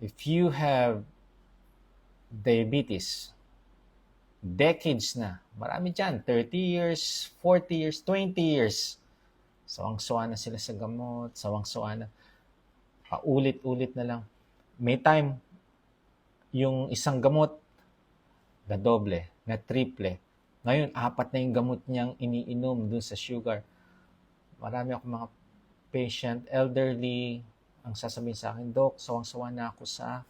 If you have diabetes, decades na, marami dyan, 30 years, 40 years, 20 years, sawang-sawa na sila sa gamot, sawang-sawa na, paulit-ulit na lang. May time, yung isang gamot, na doble, na triple. Ngayon, 4 na yung gamot niyang iniinom dun sa sugar. Marami akong mga patient, elderly, ang sasabihin sa akin, Dok, sawang-sawa na ako sa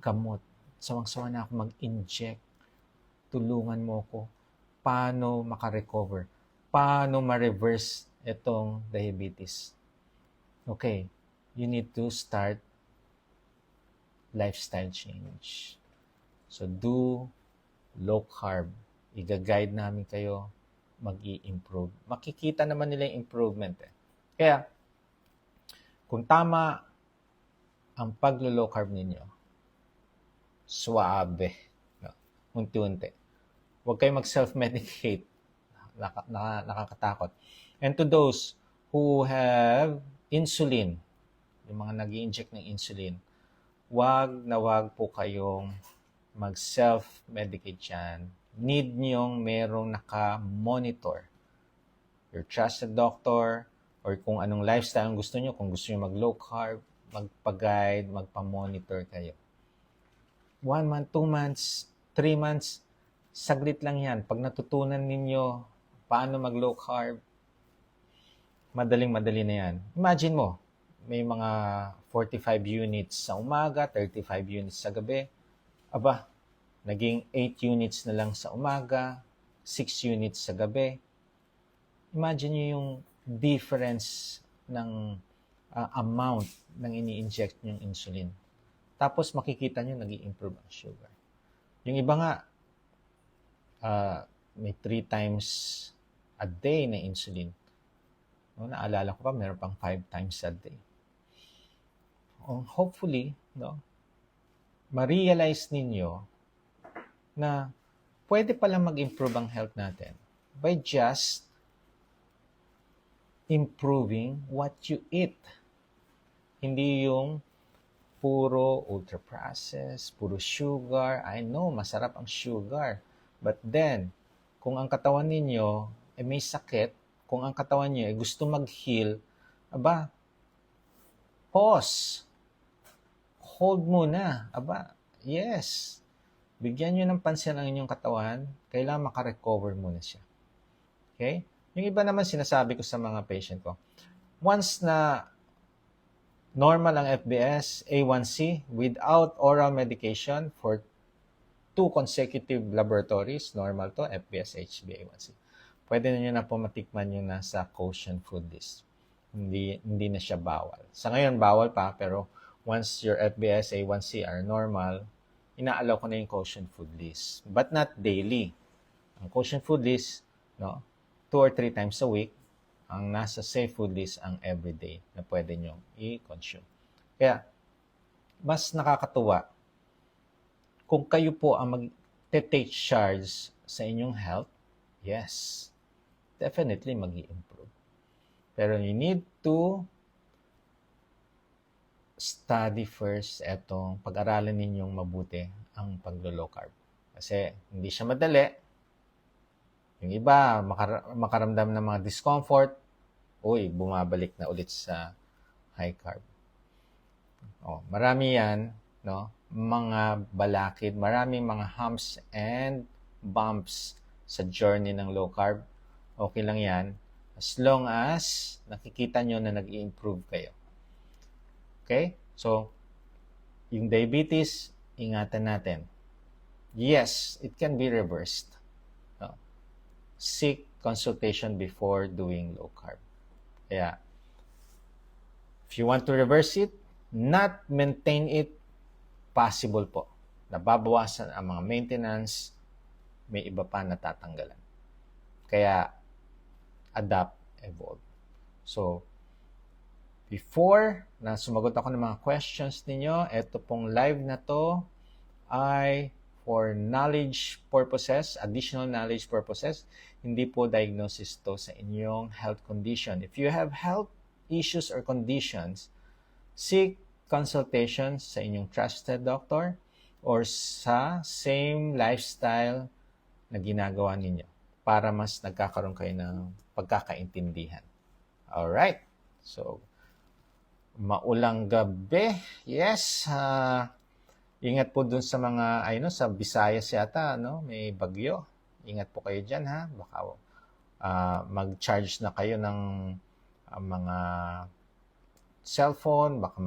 gamot. Sawang-sawa na ako mag-inject. Tulungan mo ko. Paano makarecover? Paano ma-reverse itong diabetes? Okay, you need to start lifestyle change. So, do low carb. Iga-guide namin kayo mag-i-improve. Makikita naman nila yung improvement. Kaya, kung tama ang paglo-low carb ninyo, suabe. No? Unti-unti. Huwag kayo mag-self-medicate. Nakakatakot. And to those who have insulin, yung mga nag-i-inject ng insulin, wag po kayong mag-self-medicate yan. Need nyong merong naka-monitor. Your trusted doctor, or kung anong lifestyle ang gusto nyo, kung gusto nyo mag-low carb, magpa-guide, magpa-monitor kayo. 1 month, 2 months, 3 months, saglit lang yan. Pag natutunan ninyo paano mag-low carb, madaling-madali na yan. Imagine mo, may mga 45 units sa umaga, 35 units sa gabi. Aba, naging 8 units na lang sa umaga, 6 units sa gabi. Imagine nyo yung difference ng amount ng ini-inject yung insulin. Tapos makikita nyo nag-i-improve ang sugar. Yung iba nga, may 3 times a day na insulin. No, naalala ko pa, meron pang 5 times a day. Hopefully, no, ma-realize ninyo na pwede palang mag-improve ang health natin by just improving what you eat. Hindi yung puro ultra-processed, puro sugar. I know, masarap ang sugar. But then, kung ang katawan ninyo ay may sakit, kung ang katawan niyo ay gusto mag-heal, aba, pause. Hold muna. Aba, yes. Bigyan nyo ng pansin ang inyong katawan, kailangan makarecover muna siya. Okay? Yung iba naman sinasabi ko sa mga patient ko, once na normal ang FBS, A1C, without oral medication for 2 consecutive laboratories, normal to, FBS, HbA1c. Pwede na nyo na po matikman yung nasa caution food list. Hindi na siya bawal. Sa ngayon, bawal pa, pero once your FBS, A1C are normal, inaalaw ko na yung caution food list. But not daily. Ang caution food list, no, 2 or 3 times a week, ang nasa safe food list ang everyday na pwede nyo i-consume. Kaya, mas nakakatuwa kung kayo po ang mag-take charge sa inyong health, yes, definitely mag-i-improve. Pero you need to study first etong pag-aralan ninyong mabuti ang paglo-low carb. Kasi hindi siya madali. Yung iba, makaramdam ng mga discomfort, bumabalik na ulit sa high carb. Marami yan, no? Mga balakid, maraming mga humps and bumps sa journey ng low carb. Okay lang yan, as long as nakikita nyo na nag-i-improve kayo. Okay? So, yung diabetes, ingatan natin. Yes, it can be reversed. No? Seek consultation before doing low carb. Kaya, if you want to reverse it, not maintain it, possible po. Nababawasan ang mga maintenance, may iba pa natatanggalan. Kaya, adapt, evolve. So, before na sumagot ako ng mga questions ninyo, ito pong live na to ay for knowledge purposes, additional knowledge purposes. Hindi po diagnosis to sa inyong health condition. If you have health issues or conditions, seek consultation sa inyong trusted doctor or sa same lifestyle na ginagawa ninyo para mas nagkakaroon kayo ng pagkakaintindihan. Alright. So, maulang gabi. Yes. Ingat po dun sa mga, sa Visayas yata, may bagyo. Ingat po kayo dyan, ha? Baka mag-charge na kayo ng mga cellphone, baka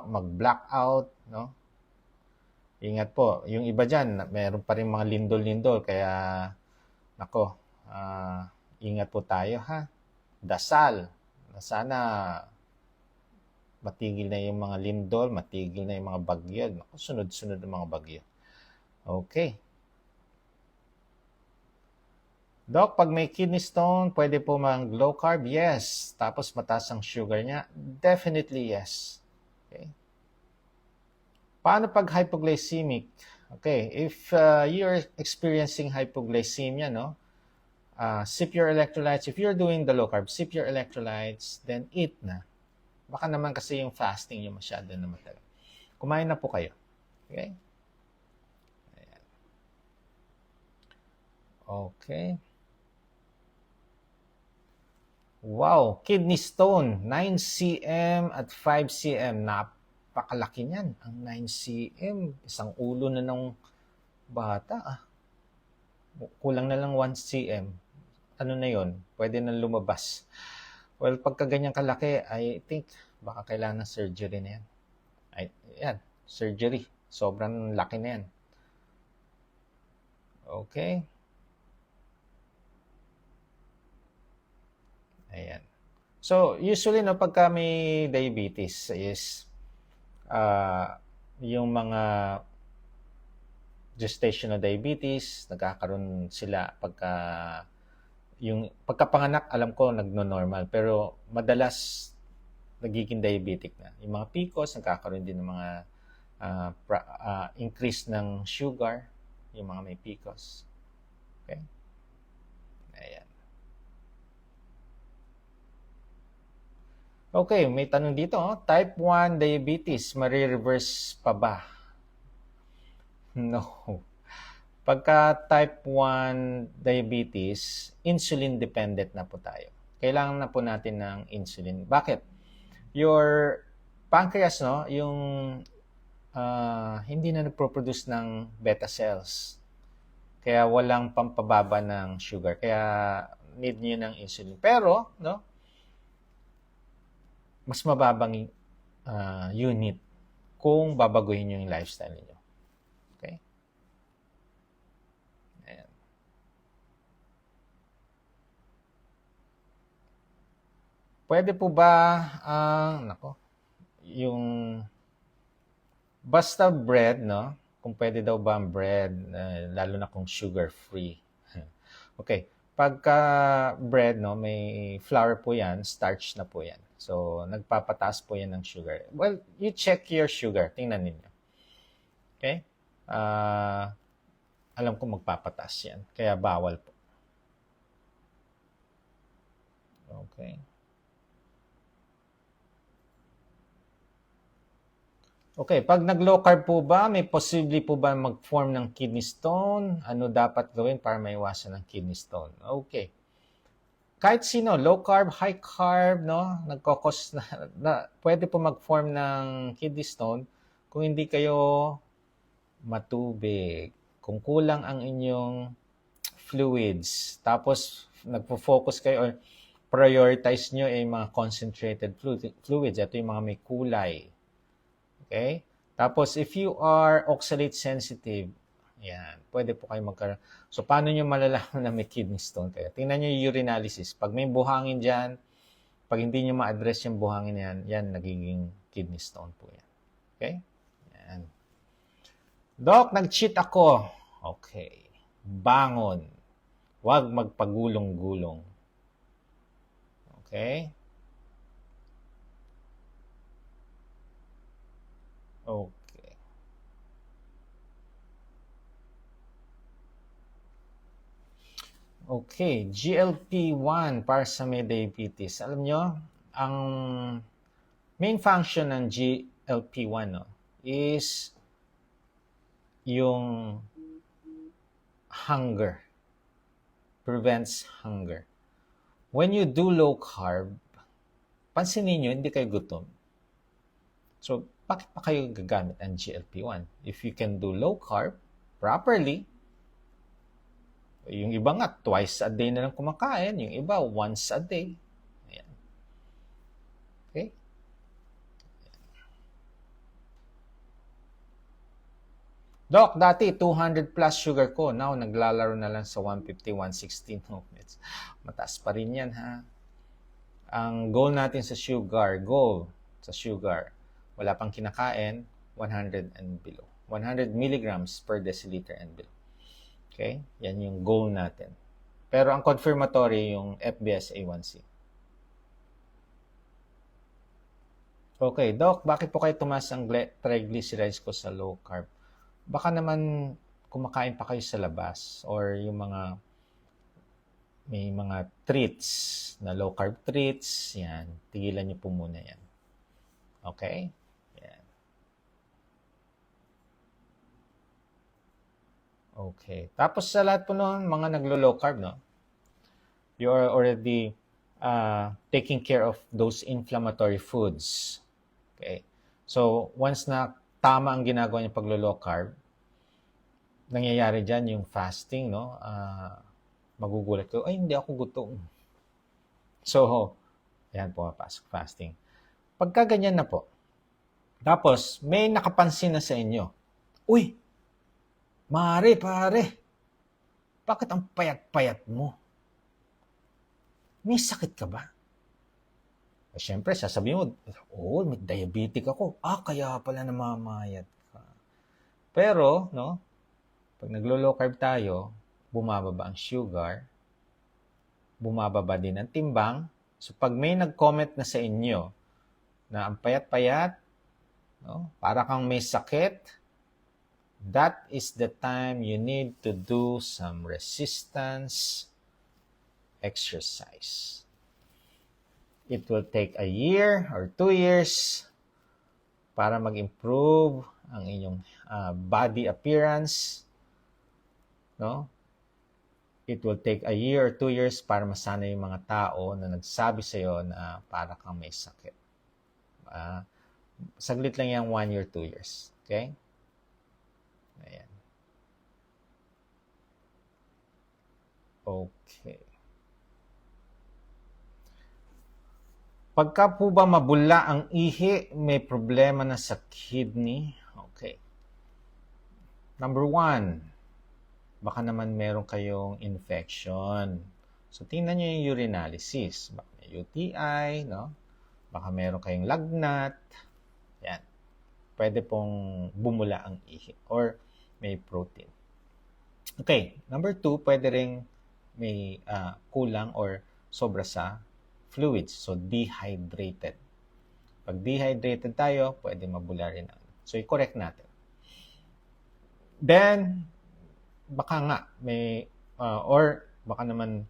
mag-blackout, no? Ingat po. Yung iba dyan, meron pa rin mga lindol-lindol, kaya, ingat po tayo, ha? Dasal. Sana matigil na yung mga lindol, matigil na yung mga bagyo. Sunod-sunod ang mga bagyo. Okay. Doc, pag may kidney stone, pwede po mang low carb? Yes. Tapos mataas ang sugar niya? Definitely yes. Okay. Paano pag hypoglycemic? Okay, if you're experiencing hypoglycemia, sip your electrolytes. If you're doing the low carb, sip your electrolytes, then eat na. Baka naman kasi yung fasting yung masyado na matagal. Kumain na po kayo. Okay? Ayan. Okay. Wow, kidney stone, 9 cm at 5 cm. Napakalaki niyan. Ang 9 cm, isang ulo na ng bata. Kulang na lang 1 cm. Ano na yon? Pwede na lumabas. Well, pagka ganyan kalaki, I think baka kailangan ng surgery na yan. Yan, surgery. Sobrang laki na yan. Okay. Ayan. So, usually, pagka may diabetes is yung mga gestational diabetes, nagkakaroon sila yung pagkapanganak, alam ko, nagno-normal. Pero madalas, nagiging diabetic na. Yung mga PCOS, nagkakaroon din ng mga increase ng sugar, yung mga may PCOS. Okay? Ayan. Okay, may tanong dito. Type 1 diabetes, marireverse pa ba? No. Pagka type 1 diabetes, insulin dependent na po tayo. Kailangan na po natin ng insulin. Bakit? Your pancreas, yung hindi na nagpo-produce ng beta cells. Kaya walang pampababa ng sugar. Kaya need niyo ng insulin. Pero, mas mababang unit kung babaguhin niyo yung lifestyle niyo. Okay? Ayan. Pwede po ba yung basta bread, kung pwede daw ba ang bread, lalo na kung sugar-free. Okay. Pagka bread, may flour po yan, starch na po yan. So, nagpapataas po yan ng sugar. Well, you check your sugar. Tingnan ninyo. Okay? Alam ko magpapataas yan. Kaya bawal po. Okay. Okay, pag nag-low carb po ba, may posible po ba mag-form ng kidney stone? Ano dapat gawin para maiwasan ng kidney stone? Okay. Kahit sino, low carb, high carb, nagkokos na pwede po mag-form ng kidney stone kung hindi kayo matubig, kung kulang ang inyong fluids, tapos nagpo-focus kayo or prioritize nyo ay mga concentrated fluids. Ito yung mga may kulay. Okay? Tapos, if you are oxalate sensitive, yan, pwede po kayo magkaroon. So, paano nyo malalaman na may kidney stone kayo? Tingnan nyo yung urinalysis. Pag may buhangin dyan, pag hindi nyo ma-address yung buhangin yan nagiging kidney stone po yan. Okay? Yan. Doc, nag-cheat ako. Okay. Bangon. Huwag magpagulong-gulong. Okay? Okay. Okay, GLP-1 para sa may diabetes. Alam nyo, ang main function ng GLP-1, no, is yung hunger. Prevents hunger. When you do low carb, pansinin nyo, hindi kayo gutom. So, bakit pa kayo gagamit ang GLP-1? If you can do low carb properly, yung iba nga, twice a day na lang kumakain. Yung iba, once a day. Ayan. Okay? Doc, dati 200 plus sugar ko. Now, naglalaro na lang sa 150, 160. No, mataas pa rin yan, ha? Ang goal natin sa sugar, wala pang kinakain, 100 and below. 100 milligrams per deciliter and below. Okay? Yan yung goal natin. Pero ang confirmatory, yung FBS A1C. Okay, Doc, bakit po kayo tumaas ang triglycerides ko sa low carb? Baka naman kumakain pa kayo sa labas or yung may mga treats na low carb treats, yan. Tigilan niyo po muna yan. Okay? Yan. Okay. Tapos sa lahat po noon, mga naglo-low carb, no? You are already taking care of those inflammatory foods. Okay? So, once na tama ang ginagawa niyo paglo-low carb, nangyayari dyan yung fasting, no? Magugulat ko, ay, hindi ako gutom. So, ayan, pumapasok fasting. Pagka ganyan na po, tapos may nakapansin na sa inyo, uy, pare, bakit ang payat-payat mo? May sakit ka ba? Siyempre, sasabihin mo, may diabetic ako. Kaya pala namamayat ka. Pero, no, pag naglo-low carb tayo, bumababa ang sugar, bumababa din ang timbang. So, pag may nag-comment na sa inyo na ang payat-payat, no, para kang may sakit, that is the time you need to do some resistance exercise. It will take a year or 2 years para mag-improve ang inyong body appearance. No? It will take a year or 2 years para masanay yung mga tao na nagsabi sa'yo na para kang may sakit. Saglit lang yung 1 year, 2 years. Okay? Ayan. Okay. Pagka po ba mabula ang ihi, may problema na sa kidney? Okay. Number 1, baka naman meron kayong infection. So, tingnan nyo yung urinalysis. Baka may UTI, no? Baka meron kayong lagnat. Yan. Pwede pong bumula ang ihi or may protein. Okay. Number 2, pwede ring may kulang or sobra sa fluids. So, dehydrated. Pag dehydrated tayo, pwede mabula rin. So, i-correct natin. Then, baka nga may or baka naman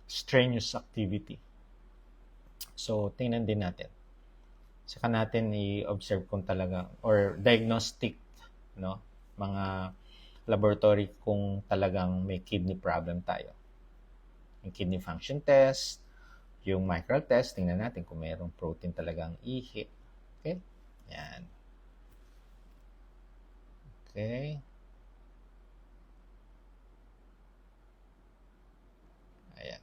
strenuous activity. So, tingnan din natin. Saka natin i-observe kung talaga or diagnostic, no, mga laboratory kung talagang may kidney problem tayo. Yung kidney function test, yung micro test, tingnan natin kung mayroong protein talagang ihi. Okay? Yan. Okay. Ayan.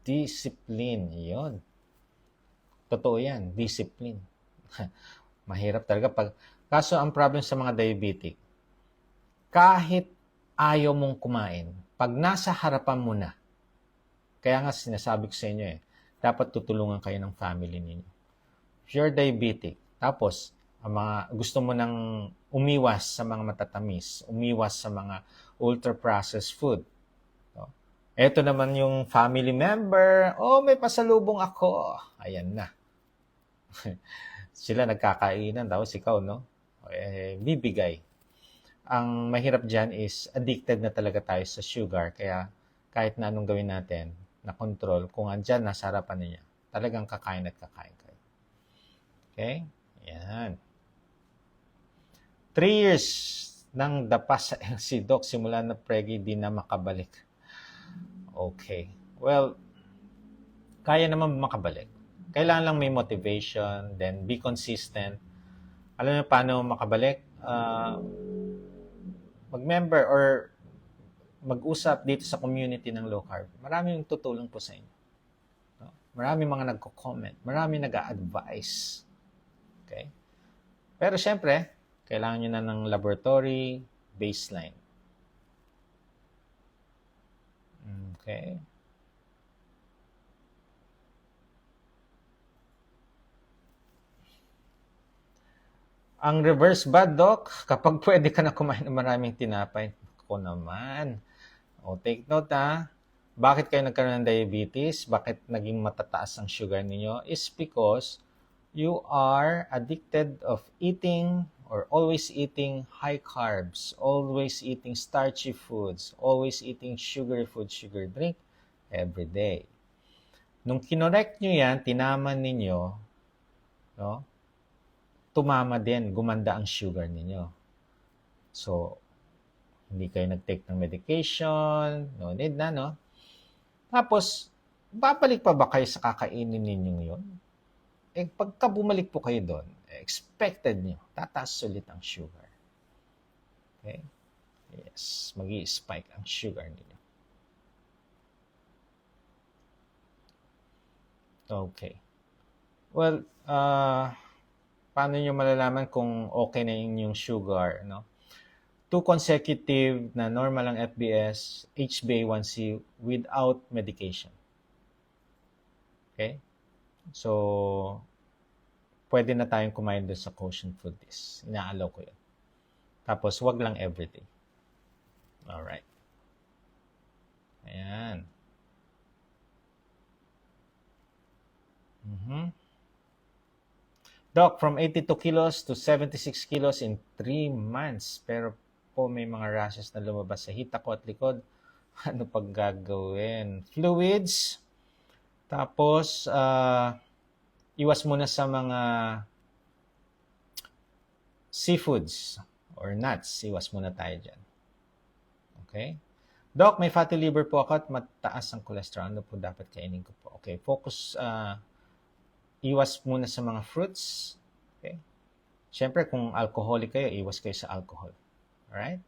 Discipline. Yun. Totoo yan. Discipline. Mahirap talaga. Kaso ang problem sa mga diabetic, kahit ayaw mong kumain, pag nasa harapan mo na, kaya nga sinasabi ko sa inyo dapat tutulungan kayo ng family ninyo. If you're diabetic, tapos gusto mo nang umiwas sa mga matatamis, umiwas sa mga ultra-processed food. No? Ito naman yung family member, may pasalubong ako. Ayan na. Sila nagkakainan, tapos ikaw, no? Bibigay. Ang mahirap dyan is addicted na talaga tayo sa sugar, kaya kahit na anong gawin natin, na control, kung andyan, nasa harapan niya, talagang kakain at kakain kayo. Okay? Yan. 3 years nang dapa sa LC, Doc, simula na pregi, di na makabalik. Okay. Well, kaya naman makabalik. Kailangan lang may motivation, then be consistent. Alam niyo paano makabalik? Mag-member or mag-usap dito sa community ng low carb. Maraming tutulong po sa inyo. No? Maraming mga nagko-comment. Maraming nag-a-advise. Okay? Pero syempre, kailangan nyo na ng laboratory baseline. Okay? Ang reverse bad, Doc, kapag pwede ka na kumain ng maraming tinapay. Ako naman. O, take note ha. Bakit kayo nagkaroon ng diabetes? Bakit naging matataas ang sugar ninyo? Is because you are addicted of eating or always eating high carbs, always eating starchy foods, always eating sugary food, sugar drink every day. Nung kinorek nyo yan, tinaman ninyo, no? Tumama din, gumanda ang sugar ninyo. So, hindi kayo nag-take ng medication, no need na, no? Tapos, babalik pa ba kayo sa kakainin ninyo yun? Eh, pagka bumalik po kayo doon, expected nyo, tataas ulit ang sugar. Okay? Yes, magi-spike ang sugar ninyo. Okay. Well, paano nyo malalaman kung okay na yung sugar, no? 2 consecutive na normal ang FBS, HbA1c without medication. Okay? So, pwede na tayong kumain doon sa Quotient Food List. Inaalaw ko yun. Tapos, wag lang everyday. Alright. Ayan. Doc, from 82 kilos to 76 kilos in 3 months. Pero po may mga rashes na lumabas sa hita ko at likod. Ano pag gagawin? Fluids. Tapos, iwas muna sa mga seafoods or nuts. Iwas muna tayo dyan. Okay? Doc, may fatty liver po ako at mataas ang cholesterol. Ano po dapat kainin ko po? Okay, focus, iwas muna sa mga fruits. Okay? Siyempre, kung alcoholic kayo, iwas kayo sa alcohol. Alright?